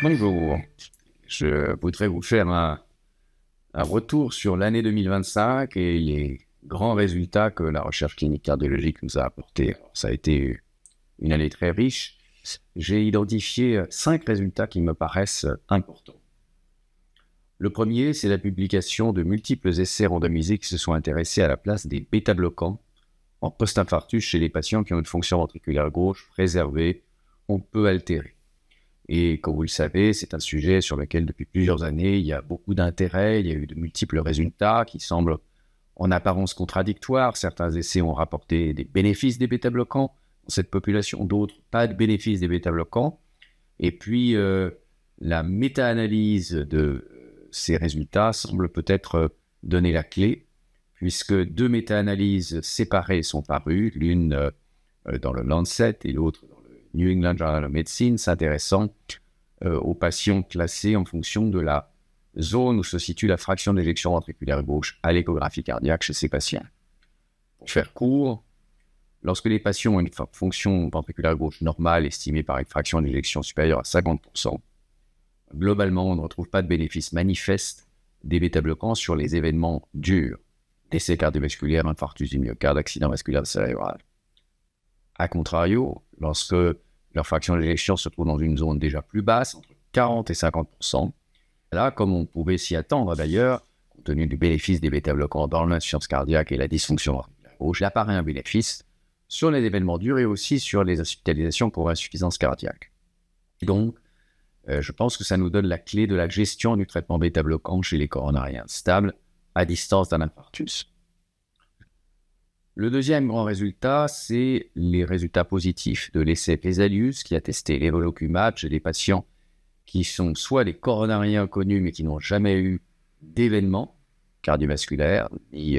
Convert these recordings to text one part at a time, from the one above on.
Bonjour, je voudrais vous faire un retour sur l'année 2025 et les grands résultats que la recherche clinique cardiologique nous a apportés. Alors, ça a été une année très riche. J'ai identifié 5 résultats qui me paraissent importants. Le premier, c'est la publication de multiples essais randomisés qui se sont intéressés à la place des bêta-bloquants en post-infarctus chez les patients qui ont une fonction ventriculaire gauche préservée ou peu altérée. Et comme vous le savez, c'est un sujet sur lequel depuis plusieurs années, il y a beaucoup d'intérêt, il y a eu de multiples résultats qui semblent en apparence contradictoires. Certains essais ont rapporté des bénéfices des bêta-bloquants dans cette population, d'autres pas de bénéfices des bêta-bloquants. Et puis, la méta-analyse de ces résultats semble peut-être donner la clé, puisque 2 méta-analyses séparées sont parues, l'une dans le Lancet et l'autre dans le New England Journal of Medicine, s'intéressant aux patients classés en fonction de la zone où se situe la fraction d'éjection ventriculaire gauche à l'échographie cardiaque chez ces patients. Pour faire court, lorsque les patients ont une fonction ventriculaire gauche normale estimée par une fraction d'éjection supérieure à 50%, globalement, on ne retrouve pas de bénéfice manifeste des bêta-bloquants sur les événements durs, décès cardiovasculaire, infarctus du myocarde, accident vasculaire cérébral. A contrario, lorsque leur fraction d'éjection se trouve dans une zone déjà plus basse, entre 40 et 50%, là, comme on pouvait s'y attendre d'ailleurs, compte tenu du bénéfice des bêta-bloquants dans l'insuffisance cardiaque et la dysfonction ventriculaire gauche, il apparaît un bénéfice sur les événements durs et aussi sur les hospitalisations pour insuffisance cardiaque. Donc, je pense que ça nous donne la clé de la gestion du traitement bêta-bloquant chez les coronariens stables à distance d'un infarctus. Le deuxième grand résultat, c'est les résultats positifs de l'essai Vesalius qui a testé l'évolocumab chez des patients qui sont soit des coronariens connus mais qui n'ont jamais eu d'événement cardiovasculaire, ni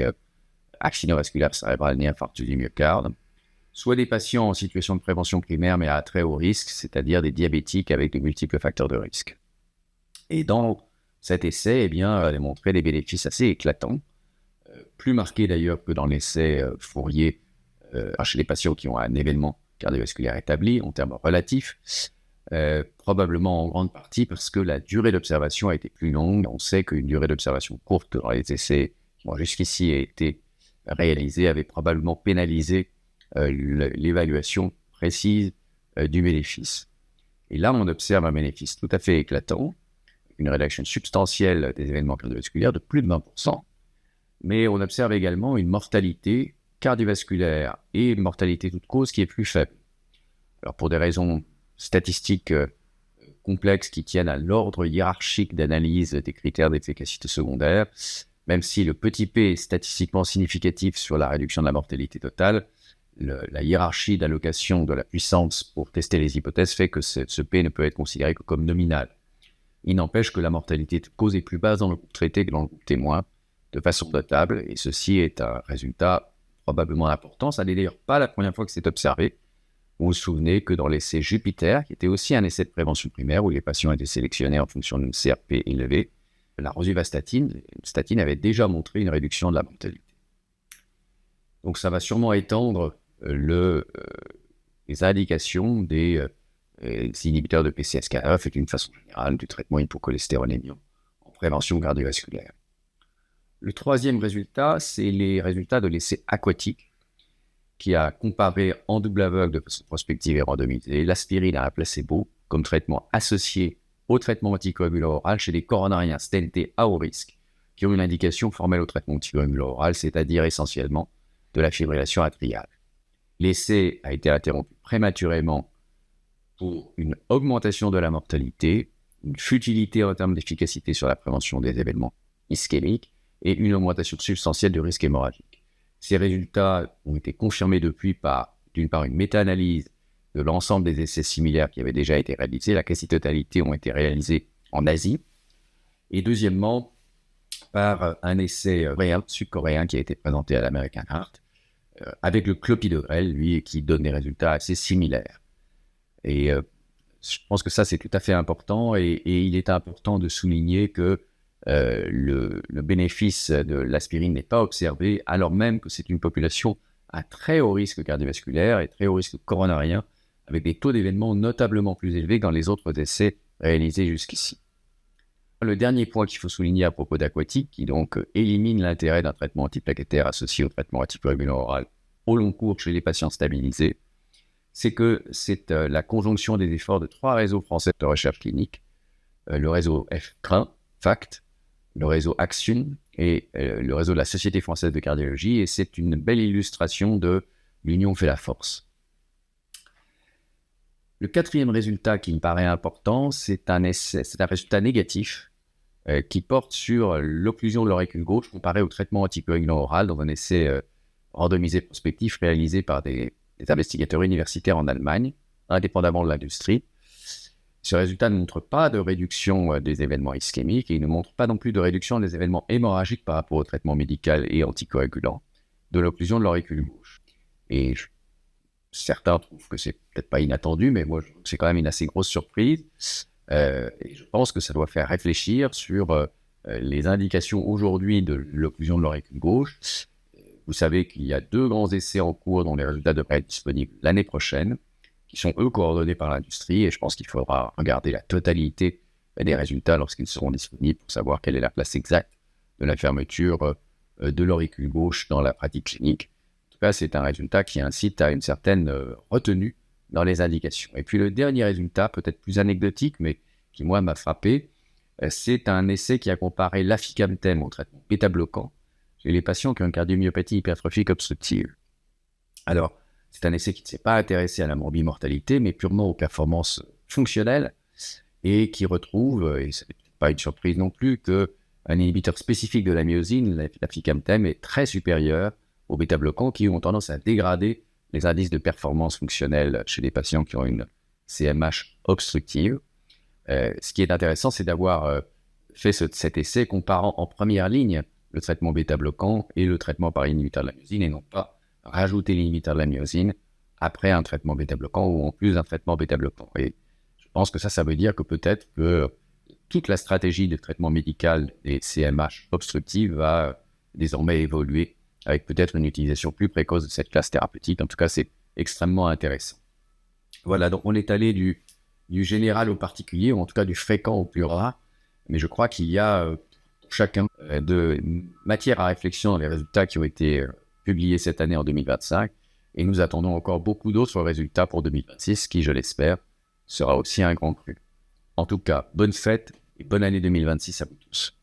accident vasculaire cérébral, ni infarctus du myocarde, soit des patients en situation de prévention primaire mais à très haut risque, c'est-à-dire des diabétiques avec de multiples facteurs de risque. Et dans cet essai, elle a démontré des bénéfices assez éclatants, plus marqués d'ailleurs que dans l'essai Fourier chez les patients qui ont un événement cardiovasculaire établi en termes relatifs, probablement en grande partie parce que la durée d'observation a été plus longue. On sait qu'une durée d'observation courte dans les essais qui ont jusqu'ici été réalisés avait probablement pénalisé l'évaluation précise du bénéfice. Et là, on observe un bénéfice tout à fait éclatant, une réduction substantielle des événements cardiovasculaires de plus de 20%, mais on observe également une mortalité cardiovasculaire et une mortalité toute cause qui est plus faible. Alors pour des raisons statistiques complexes qui tiennent à l'ordre hiérarchique d'analyse des critères d'efficacité secondaire, même si le petit p est statistiquement significatif sur la réduction de la mortalité totale, la hiérarchie d'allocation de la puissance pour tester les hypothèses fait que ce P ne peut être considéré que comme nominal. Il n'empêche que la mortalité de cause est plus basse dans le groupe traité que dans le groupe témoin, de façon notable, et ceci est un résultat probablement important. Ça n'est d'ailleurs pas la première fois que c'est observé. Vous vous souvenez que dans l'essai Jupiter, qui était aussi un essai de prévention primaire où les patients étaient sélectionnés en fonction d'une CRP élevée, la rosuvastatine, une statine, avait déjà montré une réduction de la mortalité. Donc ça va sûrement étendre les indications des inhibiteurs de PCSK9 et d'une façon générale du traitement hypocholestérolémie en prévention cardiovasculaire. Le troisième résultat, c'est les résultats de l'essai aquatique qui a comparé en double aveugle de façon prospective et randomisée l'aspirine à un placebo comme traitement associé au traitement anticoagulant oral chez les coronariens stentés à haut risque qui ont une indication formelle au traitement anticoagulant oral, c'est-à-dire essentiellement de la fibrillation atriale. L'essai a été interrompu prématurément pour une augmentation de la mortalité, une futilité en termes d'efficacité sur la prévention des événements ischémiques et une augmentation substantielle du risque hémorragique. Ces résultats ont été confirmés depuis par, d'une part, une méta-analyse de l'ensemble des essais similaires qui avaient déjà été réalisés. La quasi-totalité ont été réalisés en Asie. Et deuxièmement, par un essai sud-coréen qui a été présenté à l'American Heart, avec le clopidogrel, lui, qui donne des résultats assez similaires. Et je pense que ça, c'est tout à fait important. Et il est important de souligner que le bénéfice de l'aspirine n'est pas observé, alors même que c'est une population à très haut risque cardiovasculaire et très haut risque coronarien, avec des taux d'événements notablement plus élevés que dans les autres essais réalisés jusqu'ici. Le dernier point qu'il faut souligner à propos d'Aquatic, qui donc élimine l'intérêt d'un traitement antiplaquettaire associé au traitement anticoagulant oral au long cours chez les patients stabilisés, c'est que c'est la conjonction des efforts de 3 réseaux français de recherche clinique, le réseau FCRIN, FACT, le réseau AXUN et le réseau de la Société française de cardiologie, et c'est une belle illustration de l'union fait la force. Le quatrième résultat qui me paraît important, c'est un résultat négatif qui porte sur l'occlusion de l'auricule gauche comparée au traitement anticoagulant oral dans un essai randomisé prospectif réalisé par des investigateurs universitaires en Allemagne, indépendamment de l'industrie. Ce résultat ne montre pas de réduction des événements ischémiques et il ne montre pas non plus de réduction des événements hémorragiques par rapport au traitement médical et anticoagulant de l'occlusion de l'auricule gauche. Et certains trouvent que c'est peut-être pas inattendu, mais moi, c'est quand même une assez grosse surprise. Et je pense que ça doit faire réfléchir sur les indications aujourd'hui de l'occlusion de l'auricule gauche. Vous savez qu'il y a 2 grands essais en cours dont les résultats devraient être disponibles l'année prochaine, qui sont eux coordonnés par l'industrie, et je pense qu'il faudra regarder la totalité des résultats lorsqu'ils seront disponibles pour savoir quelle est la place exacte de la fermeture de l'auricule gauche dans la pratique clinique. En tout cas, c'est un résultat qui incite à une certaine retenue dans les indications. Et puis le dernier résultat, peut-être plus anecdotique, mais qui moi m'a frappé, c'est un essai qui a comparé l'aficamten au traitement bêta-bloquant chez les patients qui ont une cardiomyopathie hypertrophique obstructive. Alors, c'est un essai qui ne s'est pas intéressé à la morbimortalité, mais purement aux performances fonctionnelles, et qui retrouve, et ce n'est pas une surprise non plus, qu'un inhibiteur spécifique de la myosine, l'aficamten, est très supérieur aux bêta-bloquants qui ont tendance à dégrader les indices de performance fonctionnelle chez les patients qui ont une CMH obstructive. Ce qui est intéressant, c'est d'avoir fait cet essai comparant en première ligne le traitement bêta-bloquant et le traitement par inhibiteur de la myosine, et non pas rajouter l'inhibiteur de la myosine après un traitement bêta-bloquant ou en plus d'un traitement bêta-bloquant. Et je pense que ça veut dire que peut-être que toute la stratégie de traitement médical des CMH obstructives va désormais évoluer avec peut-être une utilisation plus précoce de cette classe thérapeutique. En tout cas, c'est extrêmement intéressant. Voilà, donc on est allé du général au particulier, ou en tout cas du fréquent au plus rare, mais je crois qu'il y a pour chacun de matière à réflexion dans les résultats qui ont été publiés cette année en 2025, et nous attendons encore beaucoup d'autres résultats pour 2026, qui, je l'espère, sera aussi un grand cru. En tout cas, bonne fête et bonne année 2026 à vous tous.